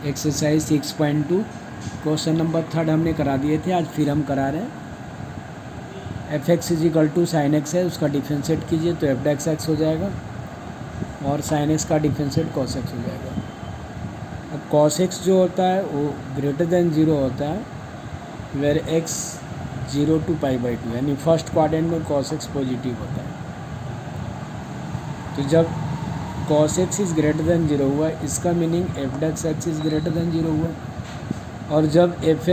Exercise 6.2 question number 3 हमने करा दिए थे, आज फिर हम करा रहे हैं। F x is equal to sine x है, उसका डिफ्रेंशिएट कीजिए तो एफ डेक्स एक्स हो जाएगा और साइन एक्स का डिफ्रेंशिएट कॉस एक्स हो जाएगा। अब कॉस एक्स जो होता है वो ग्रेटर देन ज़ीरो होता है वेर एक्स 0 to π/2, यानी फर्स्ट क्वाड्रेंट में कॉस एक्स पॉजिटिव होता है। तो जब cos x is greater than zero हुआ, इसका meaning f dash x is greater than zero हुआ। और जब f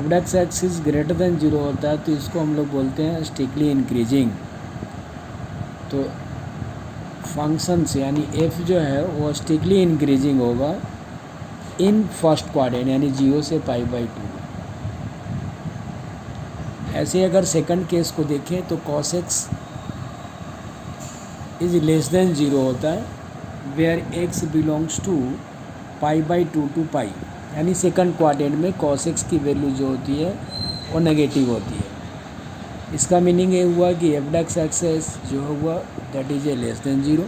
dash x is greater than zero होता है तो इसको हम लोग बोलते हैं स्टिकली इंक्रीजिंग। तो फंक्शन से यानी एफ जो है वो स्टिकली इंक्रीजिंग होगा इन फर्स्ट क्वाड्रेंट यानी 0 से π/2। ऐसे अगर सेकंड केस को देखें तो cos x is less than zero होता है where x belongs to π/2 to pi, यानी सेकंड क्वाड्रेंट में कॉस एक्स की वैल्यू जो होती है वो नेगेटिव होती है। इसका मीनिंग ये हुआ कि एफ डेक्स एक्स जो हुआ that is A less than zero.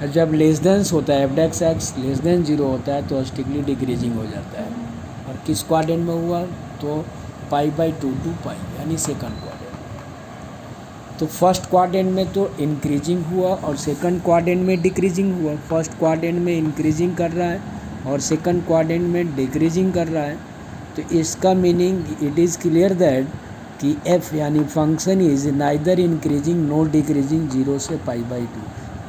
जब लेस देन होता है F dash x less than zero होता है तो स्टिकली डिक्रीजिंग हो जाता है। और किस क्वाड्रेंट में हुआ तो π/2 टू पाई, यानी सेकंड क्वाड्रेंट। तो फर्स्ट क्वाड्रेंट में तो इंक्रीजिंग हुआ और सेकंड क्वाड्रेंट में डिक्रीजिंग हुआ। फर्स्ट क्वाड्रेंट में इंक्रीजिंग कर रहा है और सेकंड क्वाड्रेंट में डिक्रीजिंग कर रहा है। तो इसका meaning it is clear that कि एफ यानी function is neither increasing no decreasing 0 से π/2।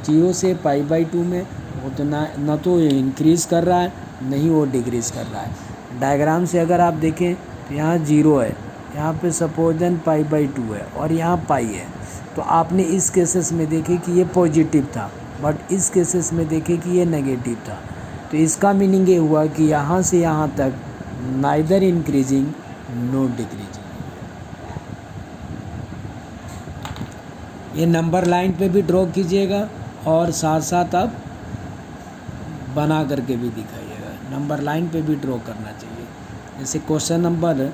0 से π/2 में वो तो ना तो इंक्रीज़ कर रहा है नहीं वो डिक्रीज़ कर रहा है। डायग्राम से अगर आप देखें तो यहाँ 0 है, यहाँ पे सपोज देन π/2 है और यहाँ पाई है। तो आपने इस केसेस में देखे कि ये पॉजिटिव था, बट इस केसेस में देखे कि ये नेगेटिव था। तो इसका मीनिंग ये हुआ कि यहाँ से यहाँ तक नाइदर इंक्रीजिंग नो डिक्रीजिंग। ये नंबर लाइन पे भी ड्रॉ कीजिएगा और साथ साथ आप बना करके भी दिखाइएगा। नंबर लाइन पे भी ड्रॉ करना चाहिए। जैसे क्वेश्चन नंबर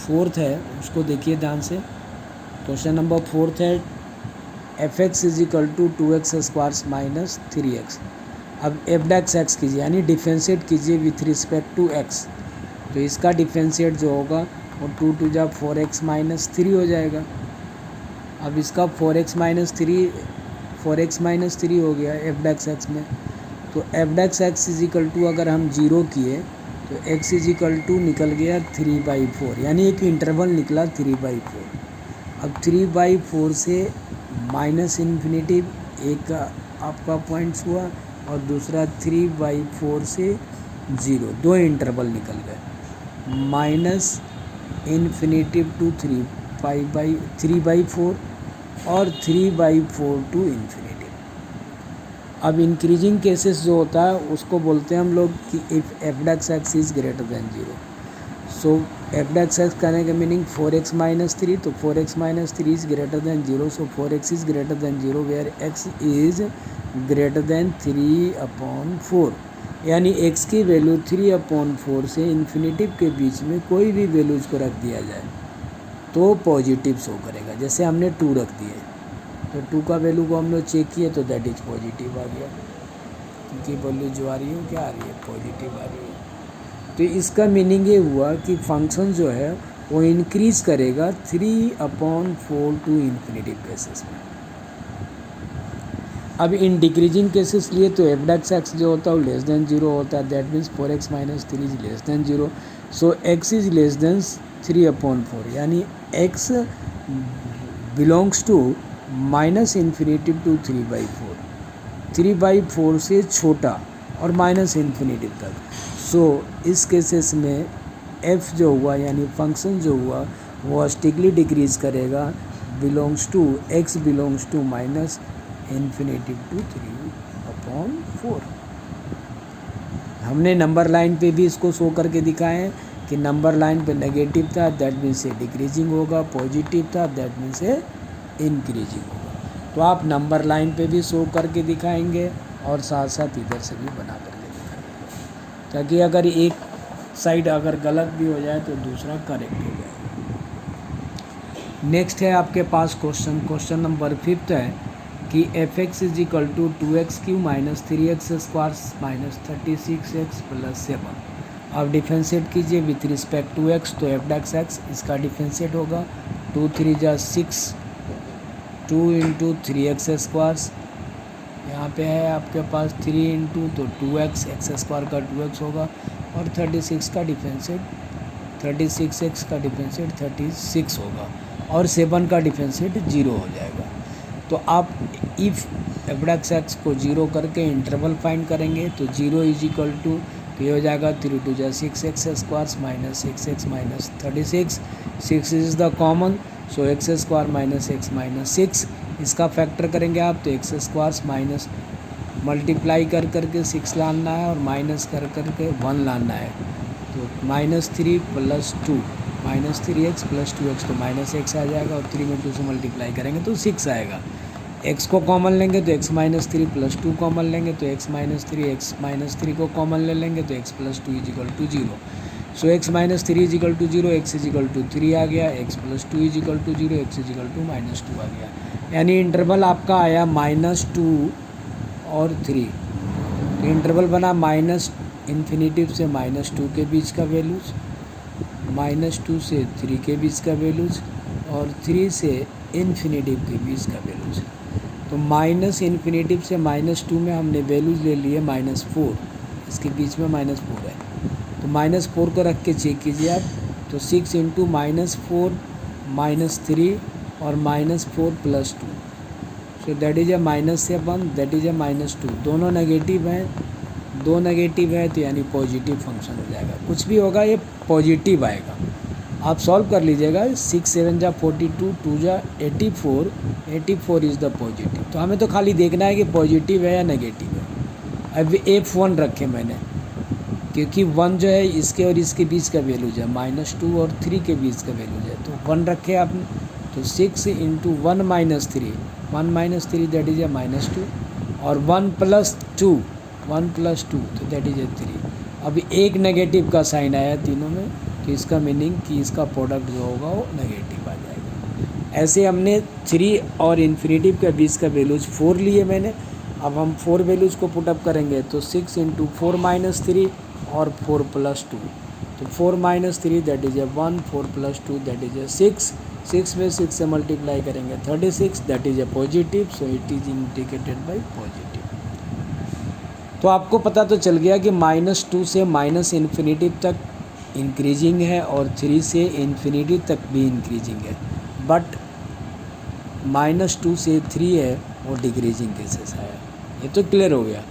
4 है, उसको देखिए ध्यान से। क्वेश्चन नंबर 4 है f x is equal to 2x² minus 3x। अब एफ डेक्स एक्स कीजिए यानी डिफ्रेंशिएट कीजिए विथ रिस्पेक्ट टू एक्स। तो इसका डिफ्रेंशिएट जो होगा वो 2 टू जा 4x माइनस 3 हो जाएगा। अब इसका 4x माइनस 3 हो गया एफ डेक्स एक्स में। तो f dash x is equal to अगर हम 0 किए तो x इज इक्वल टू निकल गया 3/4, यानी एक इंटरवल निकला 3/4। अब 3/4 से माइनस इन्फिनिटी एक आपका पॉइंट्स हुआ और दूसरा 3/4 से 0, दो इंटरवल निकल गए। माइनस इन्फिनिटी टू 3/4 और 3/4 टू इन्फिनिटी। अब इंक्रीजिंग केसेस जो होता है उसको बोलते हैं हम लोग कि if f dash x is greater than 0। So f dash x करने का मीनिंग 4x माइनस 3, तो 4x minus 3 is greater than 0। So 4x is greater than 0 where x is greater than 3/4, यानी x की वैल्यू 3/4 से infinitive के बीच में कोई भी वैल्यूज को रख दिया जाए तो पॉजिटिव शो करेगा। जैसे हमने 2 रख दिए तो 2 का वैल्यू को हम लोग चेक किए तो दैट इज पॉजिटिव आ गया, क्योंकि वैल्यू जो आ रही है क्या आ रही है, पॉजिटिव आ रही है। तो इसका मीनिंग ये हुआ कि फंक्शन जो है वो इंक्रीज करेगा 3/4 टू इन्फिनिटिव केसेस में। अब इन डिक्रीजिंग केसेस लिए तो एफ डेक्स एक्स जो होता है वो लेस देन 0 होता है। That means 4x minus 3 is less than 0। So x is less than 3/4, यानी x belongs to minus infinity to 3/4, 3/4 से छोटा और माइनस इन्फिनिटी तक। सो इस केसेस में f जो हुआ यानी फंक्शन जो हुआ वो स्टिकली डिक्रीज करेगा belongs to x belongs to minus infinity to 3/4। हमने नंबर लाइन पे भी इसको शो करके दिखाए कि नंबर लाइन पे नेगेटिव था दैट मीन्स से डिक्रीजिंग होगा, पॉजिटिव था दैट मीन्स से इंक्रीजिंग होगा। तो आप नंबर लाइन पे भी शो करके दिखाएंगे और साथ साथ इधर से भी बना करके दिखाएंगे, ताकि अगर एक साइड अगर गलत भी हो जाए तो दूसरा करेक्ट हो जाए। नेक्स्ट है आपके पास क्वेश्चन नंबर 5 है कि f x is equal to 2x³ minus 3x square minus 36x plus 7। अब डिफरेंशिएट कीजिए विथ रिस्पेक्ट टू x, तो एफ डैक्स एक्स इसका डिफरेंशिएट होगा 2 3 जा 6, 2 इंटू 3x स्क्वायर, यहाँ पे है आपके पास 3 इंटू तो 2x, एक्स स्क्वायर का 2x होगा, और 36 का डिफरेंशिएट 36x का डिफरेंशिएट 36 होगा, और 7 का डिफरेंशिएट 0 हो जाएगा। तो आप इफ़ एफ डैक्स एक्स को 0 करके इंटरवल फाइंड करेंगे तो 0 इज इक्वल टू, तो ये हो जाएगा 3 2 जा 6x square minus 6x minus 36, 6 is the common, so x square minus x minus 6, इसका फैक्टर करेंगे आप तो एक्स स्क्वायर माइनस मल्टीप्लाई कर करके 6 लाना है और माइनस कर करके 1 लाना है, तो -3 + 2 -3x + 2x, तो -x आ जाएगा, और 3 में 2 से मल्टीप्लाई करेंगे तो 6 आएगा। x को कॉमन लेंगे तो x -3 + 2 कॉमन लेंगे तो x -3 को कॉमन ले लेंगे तो x + 2 = 0, सो x -3 = 0, x = 3 आ गया, x + 2 = 0, x = -2 आ गया, यानी इंटरवल आपका आया -2 और 3। तो इंटरवल बना -∞ से -2 के बीच का वैल्यूज़, -2 से 3 के बीच का वैल्यूज़, और 3 से इन्फिनिटिव के बीच का वैल्यूज़। तो -∞ से -2 में हमने वैल्यूज़ ले लिए -4, इसके बीच में -4 है, तो -4 को रख के चेक कीजिए आप, तो 6 इंटू -4 -3 और -4 + 2, so that is -7, that is -2, दोनों नेगेटिव हैं, 2 नेगेटिव है तो यानी पॉजिटिव फंक्शन हो जाएगा, कुछ भी होगा ये पॉजिटिव आएगा। आप सॉल्व कर लीजिएगा, 6 7 जा 42, 2 जा 84, 84 इज़ द पॉजिटिव। तो हमें तो खाली देखना है कि पॉजिटिव है या नेगेटिव है। अब F1 रखे मैंने, क्योंकि 1 जो है इसके और इसके बीच का वैल्यूज है, -2 और 3 के बीच का वैल्यूज है, तो 1 रखे आपने, तो 6 इंटू 1 - 3, 1 - 3 दैट इज़ -2, और 1 + 2, 1 + 2 तो दैट इज़ 3। अभी एक नेगेटिव का साइन आया तीनों में, तो इसका मीनिंग कि इसका प्रोडक्ट जो होगा वो नेगेटिव आ जाएगा। ऐसे हमने 3 और इन्फिनिटिव के बीच का वैल्यूज 4 लिए मैंने। अब हम 4 वैल्यूज़ को पुटअप करेंगे, तो 6 इंटू 4 - 3 और 4 + 2, तो 4 - 3 दैट इज़ 1, 4 + 2 दैट इज़ 6, 6 में 6 से मल्टीप्लाई करेंगे 36, that is positive, so it is indicated by positive. तो आपको पता तो चल गया कि -2 से -∞ तक इंक्रीजिंग है और 3 से इन्फिनिटी तक भी इंक्रीजिंग है, बट -2 से 3 है वो डिक्रीजिंग केसेस है। ये तो क्लियर हो गया।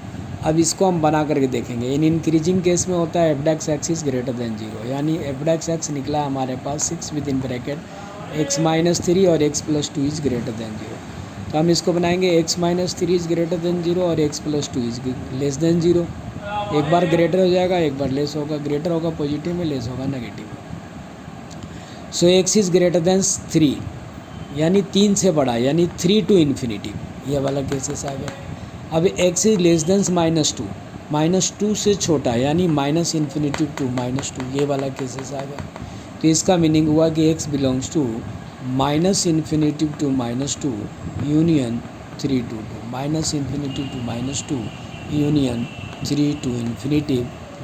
अब इसको हम बना करके देखेंगे। इन इंक्रीजिंग केस में होता है f' x ग्रेटर देन 0, यानी f' x निकला हमारे पास 6 विदिन ब्रैकेट x -3 और x + 2 इज़ ग्रेटर देन 0। तो हम इसको बनाएंगे x -3 इज़ ग्रेटर देन 0 और x + 2 इज़ लेस देन 0। एक बार ग्रेटर हो जाएगा, एक बार लेस होगा, ग्रेटर होगा पॉजिटिव में, लेस होगा नेगेटिव में। सो x इज़ ग्रेटर देन 3, यानी 3 से बड़ा, यानी 3 टू इन्फिनिटी, ये वाला केसेस आ गया। अब x इज लेस देन -2 से छोटा, यानी -∞ टू -2, ये वाला केसेस आ गया। तो इसका मीनिंग हुआ कि x belongs to -∞ to -2 union 3 to 2, -∞ to -2 union 3 to infinity,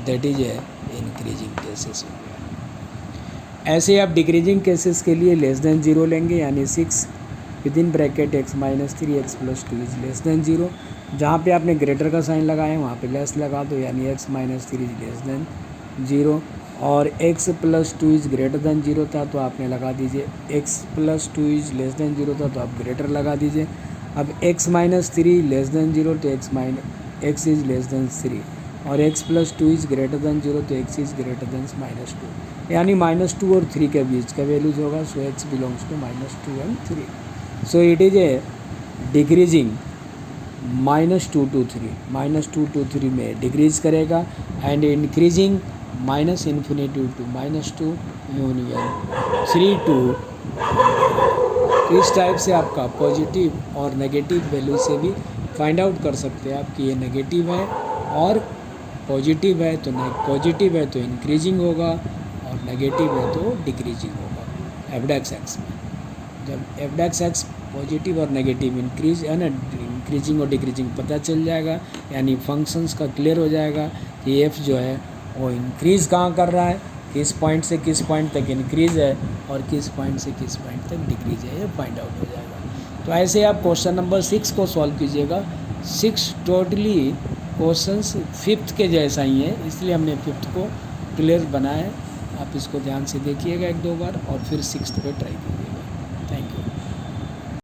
that is a increasing cases हो गया। ऐसे आप डिक्रीजिंग केसेस के लिए लेस देन 0 लेंगे, यानी 6 within bracket x -3 x + 2 is less than 0। जहाँ पे आपने ग्रेटर का साइन लगाया वहाँ पे लेस लगा दो, यानी x -3 इज लेस देन 0, और x + 2 इज ग्रेटर देन 0 था तो आपने लगा दीजिए, x + 2 इज लेस देन 0 था तो आप ग्रेटर लगा दीजिए। अब x -3 लेस देन 0 तो x इज लेस देन 3, और x + 2 इज ग्रेटर देन 0 तो x इज ग्रेटर देन -2, यानी -2 और 3 के बीच का वैल्यूज होगा। So x belongs to -2 and 3। So it is a decreasing -2 to 3, -2 to 3 में डिक्रीज करेगा, and increasing -∞ to -2 union 3 to। तो इस टाइप से आपका पॉजिटिव और नेगेटिव वैल्यू से भी फाइंड आउट कर सकते हैं आप कि ये नेगेटिव है, और पॉजिटिव है तो इंक्रीजिंग होगा, और नेगेटिव है तो डिक्रीजिंग होगा f' x में। जब f' x पॉजिटिव और नेगेटिव इंक्रीज है ना, इंक्रीजिंग और डिक्रीजिंग पता चल जाएगा, यानी फंक्शंस का क्लियर हो जाएगा कि एफ जो है वो इंक्रीज़ कहाँ कर रहा है, किस पॉइंट से किस पॉइंट तक इंक्रीज़ है और किस पॉइंट से किस पॉइंट तक डिक्रीज है, ये फाइंड आउट हो जाएगा। तो ऐसे आप क्वेश्चन नंबर 6 को सॉल्व कीजिएगा। 6 टोटली क्वेश्चंस 5th के जैसा ही है, इसलिए हमने 5th को क्लियर बनाया है। आप इसको ध्यान से देखिएगा 1-2 बार और फिर 6th पे ट्राई कीजिएगा।